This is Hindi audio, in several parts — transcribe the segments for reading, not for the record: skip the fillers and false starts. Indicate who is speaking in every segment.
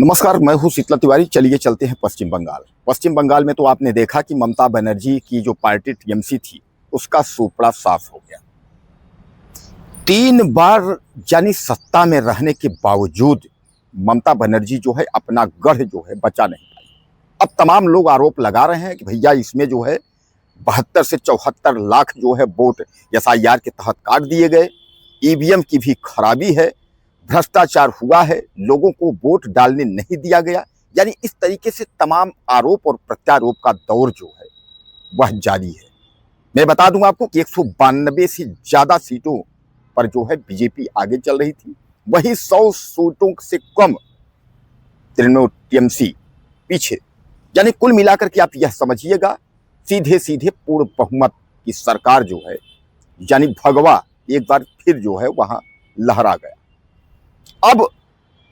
Speaker 1: नमस्कार, मैं हूं शीतला तिवारी। चलिए चलते हैं पश्चिम बंगाल। पश्चिम बंगाल में तो आपने देखा कि ममता बनर्जी की जो पार्टी टीएमसी थी उसका सूपड़ा साफ हो गया। 3 बार यानी सत्ता में रहने के बावजूद ममता बनर्जी जो है अपना गढ़ जो है बचा नहीं पाई। अब तमाम लोग आरोप लगा रहे हैं कि भैया इसमें जो है 72 से 74 लाख जो है वोट एसआईआर के तहत काट दिए गए, ईवीएम की भी खराबी है, भ्रष्टाचार हुआ है, लोगों को वोट डालने नहीं दिया गया। यानी इस तरीके से तमाम आरोप और प्रत्यारोप का दौर जो है वह जारी है। मैं बता दूं आपको कि 192 से ज्यादा सीटों पर जो है बीजेपी आगे चल रही थी, वही 100 सीटों से कम तृणमूल टीएमसी पीछे। यानी कुल मिलाकर के आप यह समझिएगा सीधे सीधे पूर्ण बहुमत की सरकार जो है यानी भगवा एक बार फिर जो है वहां लहरा गया। अब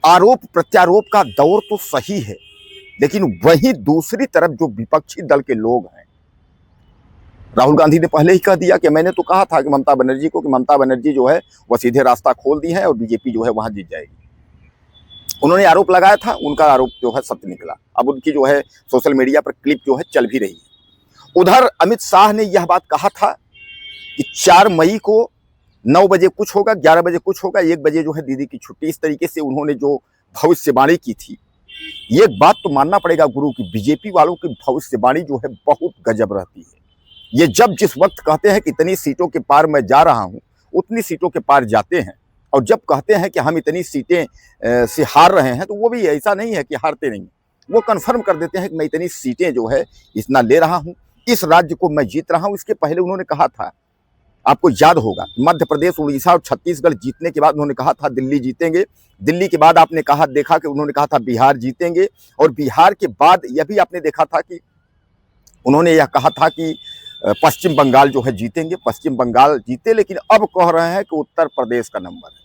Speaker 1: आरोप प्रत्यारोप का दौर तो सही है, लेकिन वहीं दूसरी तरफ जो विपक्षी दल के लोग हैं, राहुल गांधी ने पहले ही कह दिया कि मैंने तो कहा था कि ममता बनर्जी को कि ममता बनर्जी जो है वह सीधे रास्ता खोल दी है और बीजेपी जो है वहां जीत जाएगी। उन्होंने आरोप लगाया था, उनका आरोप जो है सत्य निकला। अब उनकी जो है सोशल मीडिया पर क्लिप जो है चल भी रही है। उधर अमित शाह ने यह बात कहा था कि 4 मई को 9 बजे कुछ होगा, 11 बजे कुछ होगा, 1 बजे जो है दीदी की छुट्टी। इस तरीके से उन्होंने जो भविष्यवाणी की थी, ये बात तो मानना पड़ेगा गुरु की, बीजेपी वालों की भविष्यवाणी जो है बहुत गजब रहती है। ये जब जिस वक्त कहते हैं कि इतनी सीटों के पार मैं जा रहा हूं, उतनी सीटों के पार जाते हैं, और जब कहते हैं कि हम इतनी सीटें से हार रहे हैं, तो वो भी ऐसा नहीं है कि हारते नहीं, वो कन्फर्म कर देते हैं कि मैं इतनी सीटें जो है इतना ले रहा हूं, इस राज्य को मैं जीत रहा हूं। इसके पहले उन्होंने कहा था, आपको याद होगा, मध्य प्रदेश, उड़ीसा और छत्तीसगढ़ जीतने के बाद उन्होंने कहा था दिल्ली जीतेंगे। दिल्ली के बाद आपने कहा देखा कि उन्होंने कहा था बिहार जीतेंगे, और बिहार के बाद यह भी आपने देखा था कि उन्होंने यह कहा था कि पश्चिम बंगाल जो है जीतेंगे। पश्चिम बंगाल जीते, लेकिन अब कह रहे हैं कि उत्तर प्रदेश का नंबर है,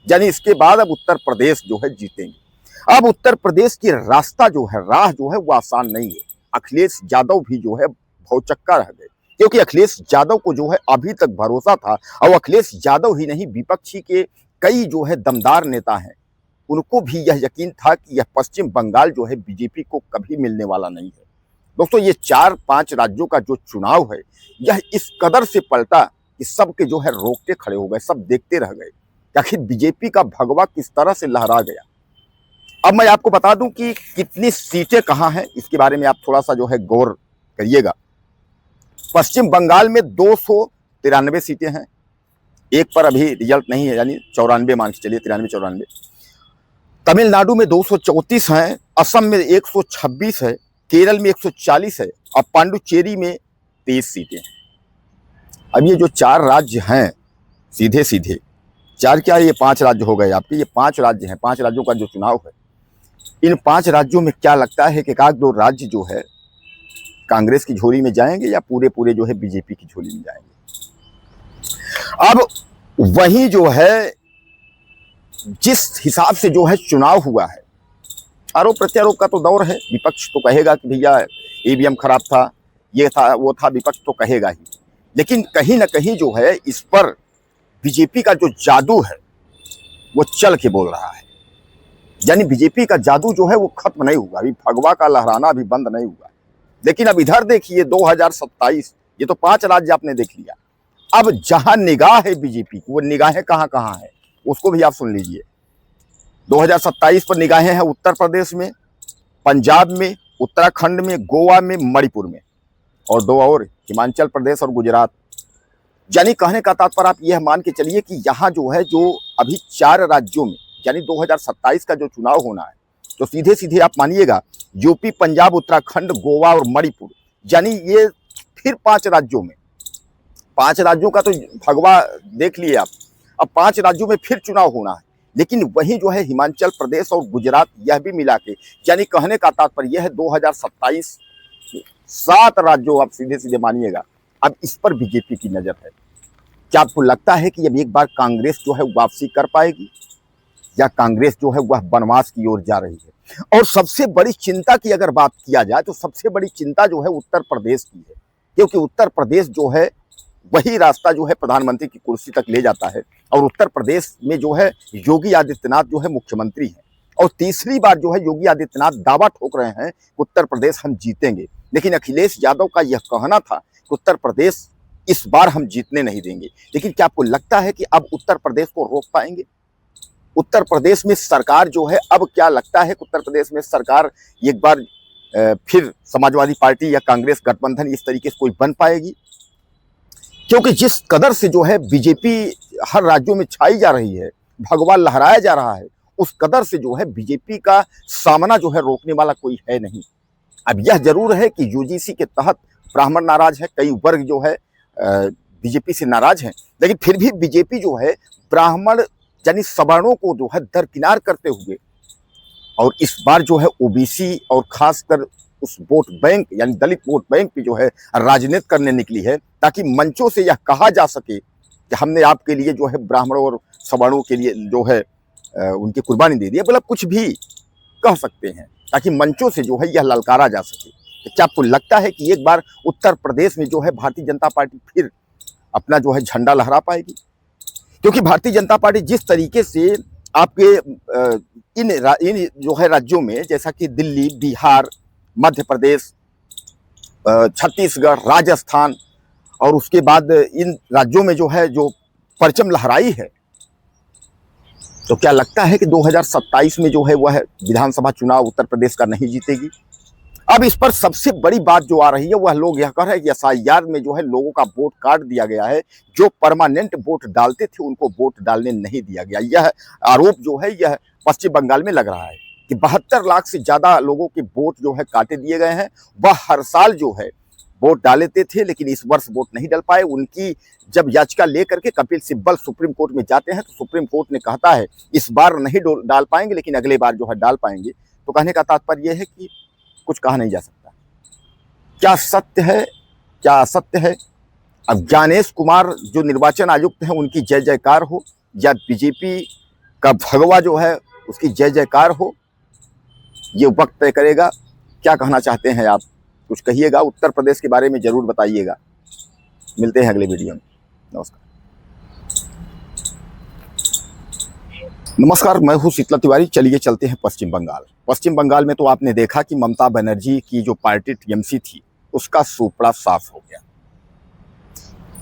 Speaker 1: यानी इसके बाद अब उत्तर प्रदेश जो है जीतेंगे। अब उत्तर प्रदेश की रास्ता जो है, राह जो है वो आसान नहीं है। अखिलेश यादव भी जो है भौचक्का रह गए, क्योंकि अखिलेश यादव को जो है अभी तक भरोसा था, और अखिलेश यादव ही नहीं, विपक्षी के कई जो है दमदार नेता हैं, उनको भी यह यकीन था कि यह पश्चिम बंगाल जो है बीजेपी को कभी मिलने वाला नहीं है। दोस्तों, ये 4-5 राज्यों का जो चुनाव है, यह इस कदर से पलटा कि सबके जो है रोकते खड़े हो गए, सब देखते रह गए कि आखिर बीजेपी का भगवा किस तरह से लहरा गया। अब मैं आपको बता दूं कि कितनी सीटें कहां हैं, इसके बारे में आप थोड़ा सा जो है गौर करिएगा। पश्चिम बंगाल में 293 सीटें हैं, एक पर अभी रिजल्ट नहीं है, यानी 94 मान के चलिए, 93-94। तमिलनाडु में 234 हैं, असम में 126 है, केरल में 140 है, और पांडुचेरी में 23 सीटें हैं। अब ये जो 4 राज्य हैं, सीधे सीधे 4 क्या, ये 5 राज्य हो गए आपके, ये 5 राज्य हैं। 5 राज्यों का जो चुनाव है, इन 5 राज्यों में क्या लगता है कि 1-2 राज्य जो है कांग्रेस की झोली में जाएंगे, या पूरे जो है बीजेपी की झोली में जाएंगे। अब वही जो है जिस हिसाब से जो है चुनाव हुआ है, आरोप प्रत्यारोप का तो दौर है। विपक्ष तो कहेगा कि भैया ईवीएम खराब था, ये था, वो था, विपक्ष तो कहेगा ही। लेकिन कहीं ना कहीं जो है इस पर बीजेपी का जो जादू है वो चल के बोल रहा है। यानी बीजेपी का जादू जो है वो खत्म नहीं हुआ, अभी भगवा का लहराना अभी बंद नहीं हुआ। लेकिन अब इधर देखिए 2027, ये तो 5 राज्य आपने देख लिया। अब जहां निगाह है बीजेपी की, वो निगाहें कहां कहां है उसको भी आप सुन लीजिए। 2027 पर निगाहें हैं उत्तर प्रदेश में, पंजाब में, उत्तराखंड में, गोवा में, मणिपुर में, और 2 और, हिमाचल प्रदेश और गुजरात। यानी कहने का तात्पर्य आप यह मान के चलिए कि यहाँ जो है, जो अभी 4 राज्यों में, यानी 2027 का जो चुनाव होना है, तो सीधे सीधे आप मानिएगा यूपी, पंजाब, उत्तराखंड, गोवा और मणिपुर, यानी ये फिर 5 राज्यों में, 5 राज्यों का तो भगवा देख लिए आप। अब 5 राज्यों में फिर चुनाव होना है, लेकिन वही जो है हिमाचल प्रदेश और गुजरात, यह भी मिला के, यानी कहने का तात्पर्य यह है 2027 7 राज्यों आप सीधे सीधे मानिएगा। अब इस पर बीजेपी की नजर है। क्या आपको लगता है कि अब एक बार कांग्रेस जो है वापसी कर पाएगी, या कांग्रेस जो है वह वनवास की ओर जा रही है? और सबसे बड़ी चिंता की अगर बात किया जाए, तो सबसे बड़ी चिंता जो है उत्तर प्रदेश की है, क्योंकि उत्तर प्रदेश जो है वही रास्ता जो है प्रधानमंत्री की कुर्सी तक ले जाता है, और उत्तर प्रदेश में जो है योगी आदित्यनाथ जो है मुख्यमंत्री हैं। और तीसरी बार जो है योगी आदित्यनाथ दावा ठोक रहे हैं कि उत्तर प्रदेश हम जीतेंगे। लेकिन अखिलेश यादव का यह कहना था कि उत्तर प्रदेश इस बार हम जीतने नहीं देंगे। लेकिन क्या आपको लगता है कि अब उत्तर प्रदेश को रोक पाएंगे? उत्तर प्रदेश में सरकार जो है, अब क्या लगता है कि उत्तर प्रदेश में सरकार एक बार फिर समाजवादी पार्टी या कांग्रेस गठबंधन इस तरीके से कोई बन पाएगी? क्योंकि जिस कदर से जो है बीजेपी हर राज्यों में छाई जा रही है, भगवा लहराया जा रहा है, उस कदर से जो है बीजेपी का सामना जो है रोकने वाला कोई है नहीं। अब यह जरूर है कि यूजीसी के तहत ब्राह्मण नाराज है, कई वर्ग जो है बीजेपी से नाराज हैं, लेकिन फिर भी बीजेपी जो है ब्राह्मण यानी सवर्णों को जो है दरकिनार करते हुए और इस बार जो है ओबीसी और खासकर उस वोट बैंक यानी दलित वोट बैंक पे जो है राजनीति करने निकली है, ताकि मंचों से यह कहा जा सके कि हमने आपके लिए जो है ब्राह्मणों और सवर्णों के लिए जो है उनकी कुर्बानी दे दी है। मतलब कुछ भी कह सकते हैं ताकि मंचों से जो है यह ललकारा जा सके। तो क्या आपको लगता है कि एक बार उत्तर प्रदेश में जो है भारतीय जनता पार्टी फिर अपना जो है झंडा लहरा पाएगी? क्योंकि भारतीय जनता पार्टी जिस तरीके से आपके इन जो है राज्यों में, जैसा कि दिल्ली, बिहार, मध्य प्रदेश, छत्तीसगढ़, राजस्थान और उसके बाद इन राज्यों में जो है जो परचम लहराई है, तो क्या लगता है कि 2027 में जो है वह विधानसभा चुनाव उत्तर प्रदेश का नहीं जीतेगी? अब इस पर सबसे बड़ी बात जो आ रही है वह लोग यह कह रहे हैं कि एसआईआर में जो है लोगों का वोट काट दिया गया है, जो परमानेंट वोट डालते थे उनको वोट डालने नहीं दिया गया। यह आरोप जो है यह पश्चिम बंगाल में लग रहा है कि 72 लाख से ज्यादा लोगों के वोट जो है काटे दिए गए हैं। वह हर साल जो है वोट डालते थे, लेकिन इस वर्ष वोट नहीं डाल पाए। उनकी जब याचिका लेकर के कपिल सिब्बल सुप्रीम कोर्ट में जाते हैं तो सुप्रीम कोर्ट ने कहता है इस बार नहीं डाल पाएंगे, लेकिन अगले बार जो है डाल पाएंगे। तो कहने का तात्पर्य यह है कि कुछ कहा नहीं जा सकता। क्या सत्य है, क्या असत्य है? अब ज्ञानेश कुमार जो निर्वाचन आयुक्त हैं उनकी जय जयकार हो, या बीजेपी का भगवा जो है उसकी जय जयकार हो, ये वक्त तय करेगा। क्या कहना चाहते हैं आप? कुछ कहिएगा, उत्तर प्रदेश के बारे में जरूर बताइएगा। मिलते हैं अगले वीडियो में। नमस्कार। नमस्कार, मैं हूं शीतल तिवारी। चलिए चलते हैं पश्चिम बंगाल। पश्चिम बंगाल में तो आपने देखा कि ममता बनर्जी की जो पार्टी टीएमसी थी उसका सूपड़ा साफ हो गया।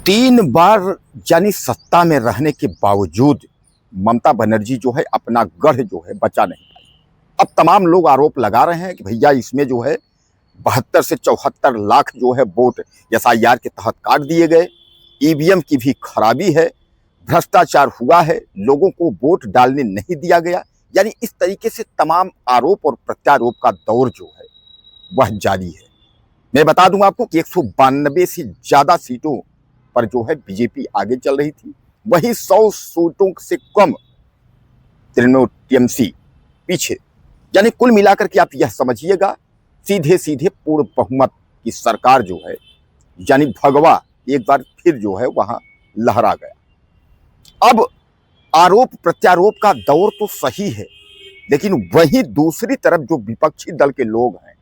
Speaker 1: 3 बार यानी सत्ता में रहने के बावजूद ममता बनर्जी जो है अपना गढ़ जो है बचा नहीं पाई। अब तमाम लोग आरोप लगा रहे हैं कि भैया इसमें जो है 72 से 74 लाख जो है वोट एसआईआर के तहत काट दिए गए, ईवीएम की भी खराबी है, भ्रष्टाचार हुआ है, लोगों को वोट डालने नहीं दिया गया। यानी इस तरीके से तमाम आरोप और प्रत्यारोप का दौर जो है वह जारी है। मैं बता दूं आपको कि 192 से ज्यादा सीटों पर जो है बीजेपी आगे चल रही थी, वही 100 सीटों से कम तृणमूल टीएमसी पीछे। यानी कुल मिलाकर के आप यह समझिएगा सीधे सीधे पूर्ण बहुमत की सरकार जो है यानी भगवा एक बार फिर जो है वहां लहरा गया। अब आरोप प्रत्यारोप का दौर तो सही है, लेकिन वहीं दूसरी तरफ जो विपक्षी दल के लोग हैं,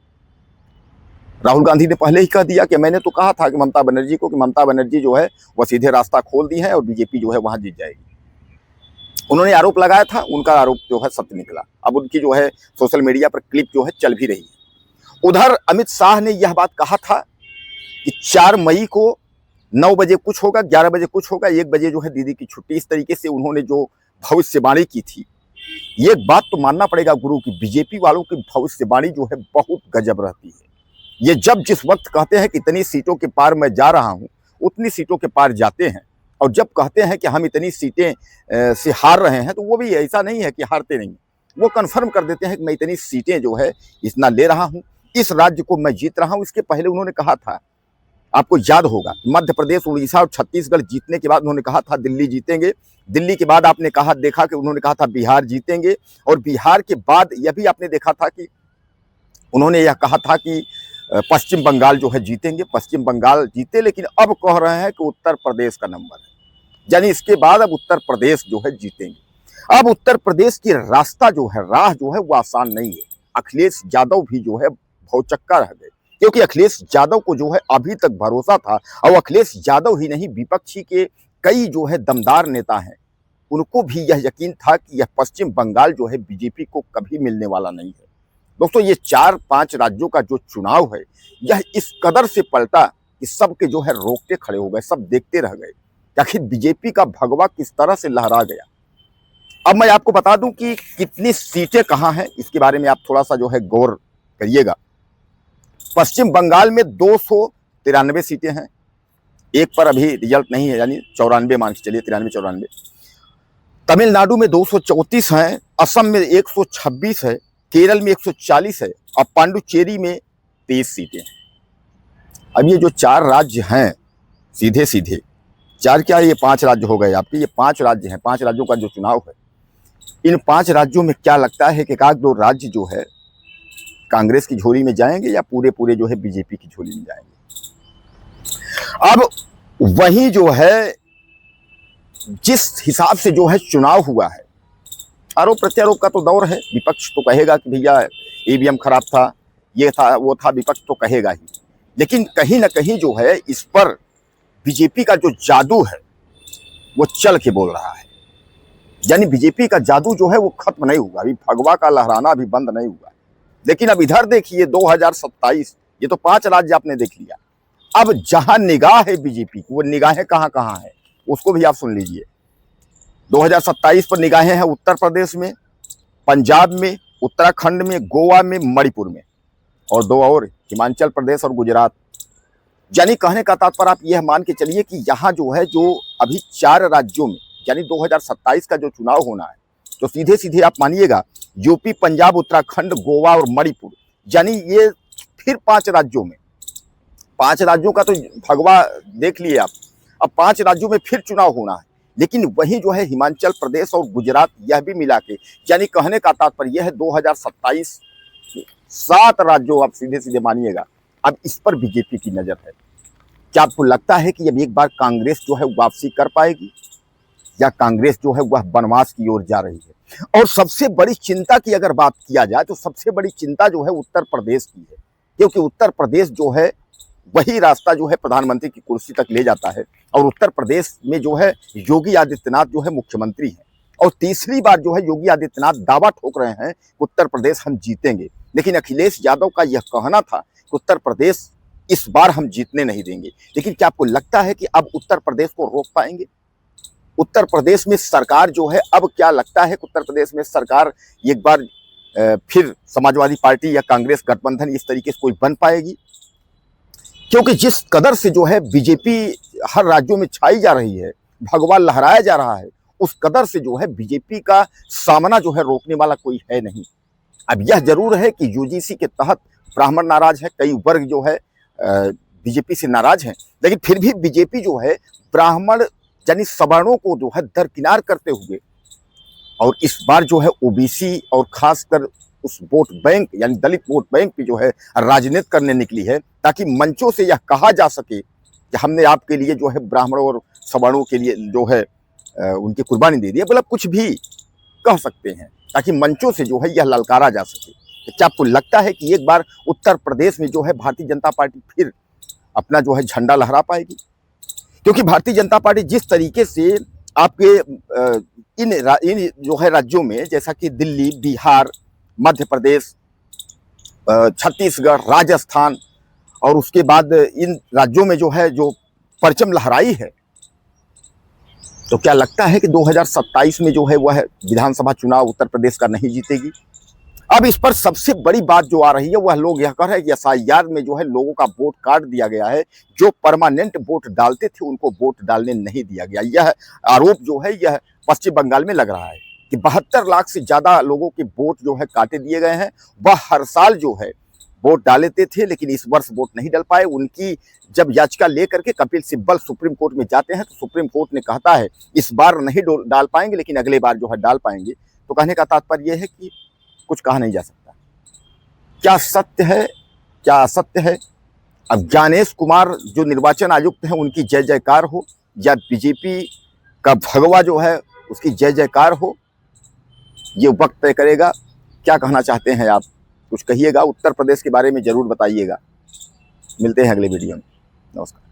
Speaker 1: राहुल गांधी ने पहले ही कह दिया कि मैंने तो कहा था कि ममता बनर्जी को कि ममता बनर्जी जो है वह सीधे रास्ता खोल दी है और बीजेपी जो है वहां जीत जाएगी। उन्होंने आरोप लगाया था, उनका आरोप जो है सत्य निकला। अब उनकी जो है सोशल मीडिया पर क्लिप जो है चल भी रही है। उधर अमित शाह ने यह बात कहा था कि 4 मई को 9 बजे कुछ होगा, 11 बजे कुछ होगा, 1 बजे जो है दीदी की छुट्टी। इस तरीके से उन्होंने जो भविष्यवाणी की थी, ये बात तो मानना पड़ेगा गुरु की, बीजेपी वालों की भविष्यवाणी जो है बहुत गजब रहती है। ये जब जिस वक्त कहते हैं कि इतनी सीटों के पार मैं जा रहा हूं, उतनी सीटों के पार जाते हैं, और जब कहते हैं कि हम इतनी सीटें से हार रहे हैं, तो वो भी ऐसा नहीं है कि हारते नहीं, वो कन्फर्म कर देते हैं कि मैं इतनी सीटें जो है इतना ले रहा हूं, इस राज्य को मैं जीत रहा हूं। इसके पहले उन्होंने कहा था, आपको याद होगा, मध्य प्रदेश, उड़ीसा और छत्तीसगढ़ जीतने के बाद उन्होंने कहा था दिल्ली जीतेंगे। दिल्ली के बाद आपने देखा कि उन्होंने कहा था बिहार जीतेंगे, और बिहार के बाद यह भी आपने देखा था कि उन्होंने यह कहा था कि पश्चिम बंगाल जो है जीतेंगे। पश्चिम बंगाल जीते, लेकिन अब कह रहे हैं कि उत्तर प्रदेश का नंबर है, यानी इसके बाद अब उत्तर प्रदेश जो है जीतेंगे। अब उत्तर प्रदेश की रास्ता जो है, राह जो है वो आसान नहीं है। अखिलेश यादव भी जो है भौचक्का रह गए, क्योंकि अखिलेश यादव को जो है अभी तक भरोसा था, और अखिलेश यादव ही नहीं, विपक्षी के कई जो है दमदार नेता हैं उनको भी यह यकीन था कि यह पश्चिम बंगाल जो है बीजेपी को कभी मिलने वाला नहीं है। दोस्तों, ये 4-5 राज्यों का जो चुनाव है, यह इस कदर से पलटा कि सब के जो है रोकते खड़े हो गए, सब देखते रह गए कि आखिर बीजेपी का भगवा किस तरह से लहरा गया। अब मैं आपको बता दूं कि कितनी सीटें कहां हैं, इसके बारे में आप थोड़ा सा जो है गौर करिएगा। पश्चिम बंगाल में 293 सीटें हैं, एक पर अभी रिजल्ट नहीं है, यानी 94 मान के चलिए, 93-94। तमिलनाडु में 234 हैं, असम में 126 है, केरल में 140 है और पांडुचेरी में 23 सीटें हैं। अब ये जो 4 राज्य हैं, सीधे सीधे 4 क्या, ये 5 राज्य हो गए आपके, ये 5 राज्य हैं, 5 राज्यों का जो चुनाव है, इन 5 राज्यों में क्या लगता है कि 1-2 राज्य जो है कांग्रेस की झोली में जाएंगे या पूरे जो है बीजेपी की झोली में जाएंगे। अब वही जो है जिस हिसाब से जो है चुनाव हुआ है, आरोप प्रत्यारोप का तो दौर है, विपक्ष तो कहेगा कि भैया ईवीएम खराब था, ये था वो था, विपक्ष तो कहेगा ही, लेकिन कहीं ना कहीं जो है इस पर बीजेपी का जो जादू है वो चल के बोल रहा है। यानी बीजेपी का जादू जो है वो खत्म नहीं हुआ, अभी भगवा का लहराना अभी बंद नहीं हुआ। लेकिन अब इधर देखिए 2027, ये तो 5 राज्य आपने देख लिया। अब जहां निगाह है बीजेपी की, वो निगाहें कहां कहां है उसको भी आप सुन लीजिए। 2027 पर निगाहें हैं उत्तर प्रदेश में, पंजाब में, उत्तराखंड में, गोवा में, मणिपुर में और 2 और, हिमाचल प्रदेश और गुजरात। यानी कहने का तात्पर्य आप यह मान के चलिए कि यहाँ जो है, जो अभी 4 राज्यों में, यानी 2027 का जो चुनाव होना है, तो सीधे सीधे आप मानिएगा यूपी, पंजाब, उत्तराखंड, गोवा और मणिपुर, यानी ये फिर 5 राज्यों में, 5 राज्यों का तो भगवा देख लिए आप, अब 5 राज्यों में फिर चुनाव होना है। लेकिन वही जो है हिमाचल प्रदेश और गुजरात, यह भी मिला के, यानी कहने का तात्पर्य यह है 2027 7 राज्यों आप सीधे सीधे मानिएगा, अब इस पर बीजेपी की नजर है। क्या आपको लगता है कि अब एक बार कांग्रेस जो है वापसी कर पाएगी या कांग्रेस जो है वह वनवास की ओर जा रही है? और सबसे बड़ी चिंता की अगर बात किया जाए तो सबसे बड़ी चिंता जो है उत्तर प्रदेश की है, क्योंकि उत्तर प्रदेश जो है वही रास्ता जो है प्रधानमंत्री की कुर्सी तक ले जाता है और उत्तर प्रदेश में जो है योगी आदित्यनाथ जो है मुख्यमंत्री हैं और तीसरी बार जो है योगी आदित्यनाथ दावा ठोक रहे हैं कि उत्तर प्रदेश हम जीतेंगे। लेकिन अखिलेश यादव का यह कहना था कि उत्तर प्रदेश इस बार हम जीतने नहीं देंगे। लेकिन क्या आपको लगता है कि अब उत्तर प्रदेश को रोक पाएंगे? उत्तर प्रदेश में सरकार जो है, अब क्या लगता है कि उत्तर प्रदेश में सरकार एक बार फिर समाजवादी पार्टी या कांग्रेस गठबंधन इस तरीके से कोई बन पाएगी? क्योंकि जिस कदर से जो है बीजेपी हर राज्यों में छाई जा रही है, भगवा लहराया जा रहा है, उस कदर से जो है बीजेपी का सामना जो है रोकने वाला कोई है नहीं। अब यह जरूर है कि यूजीसी के तहत ब्राह्मण नाराज है, कई वर्ग जो है बीजेपी से नाराज हैं, लेकिन फिर भी बीजेपी जो है ब्राह्मण यानी सवर्णों को जो है दरकिनार करते हुए और इस बार जो है ओबीसी और खासकर उस वोट बैंक यानी दलित वोट बैंक पे जो है राजनीति करने निकली है, ताकि मंचों से यह कहा जा सके कि हमने आपके लिए जो है ब्राह्मणों और सवर्णों के लिए जो है उनकी कुर्बानी दे दी है, मतलब कुछ भी कह सकते हैं ताकि मंचों से जो है यह ललकारा जा सके। तो क्या आपको लगता है कि एक बार उत्तर प्रदेश में जो है भारतीय जनता पार्टी फिर अपना जो है झंडा लहरा पाएगी? क्योंकि भारतीय जनता पार्टी जिस तरीके से आपके इन जो है राज्यों में, जैसा कि दिल्ली, बिहार, मध्य प्रदेश, छत्तीसगढ़, राजस्थान और उसके बाद इन राज्यों में जो है जो परचम लहराई है, तो क्या लगता है कि 2027 में जो है वह विधानसभा चुनाव उत्तर प्रदेश का नहीं जीतेगी? अब इस पर सबसे बड़ी बात जो आ रही है वह लोग यह कह रहे हैं कि एसआईआर में जो है लोगों का वोट काट दिया गया है, जो परमानेंट वोट डालते थे उनको वोट डालने नहीं दिया गया। यह आरोप जो है यह पश्चिम बंगाल में लग रहा है कि 72 लाख से ज्यादा लोगों के वोट जो है काटे दिए गए हैं। वह हर साल जो है वोट डाल लेते थे, लेकिन इस वर्ष वोट नहीं डाल पाए। उनकी जब याचिका लेकर के कपिल सिब्बल सुप्रीम कोर्ट में जाते हैं तो सुप्रीम कोर्ट ने कहता है इस बार नहीं डाल पाएंगे, लेकिन अगले बार जो है डाल पाएंगे। तो कहने का तात्पर्य यह है कि कुछ कहा नहीं जा सकता। क्या सत्य है, क्या असत्य है? अब ज्ञानेश कुमार जो निर्वाचन आयुक्त हैं उनकी जय जयकार हो या बीजेपी का भगवा जो है उसकी जय जयकार हो, ये वक्त तय करेगा। क्या कहना चाहते हैं आप, कुछ कहिएगा, उत्तर प्रदेश के बारे में जरूर बताइएगा। मिलते हैं अगले वीडियो में। नमस्कार।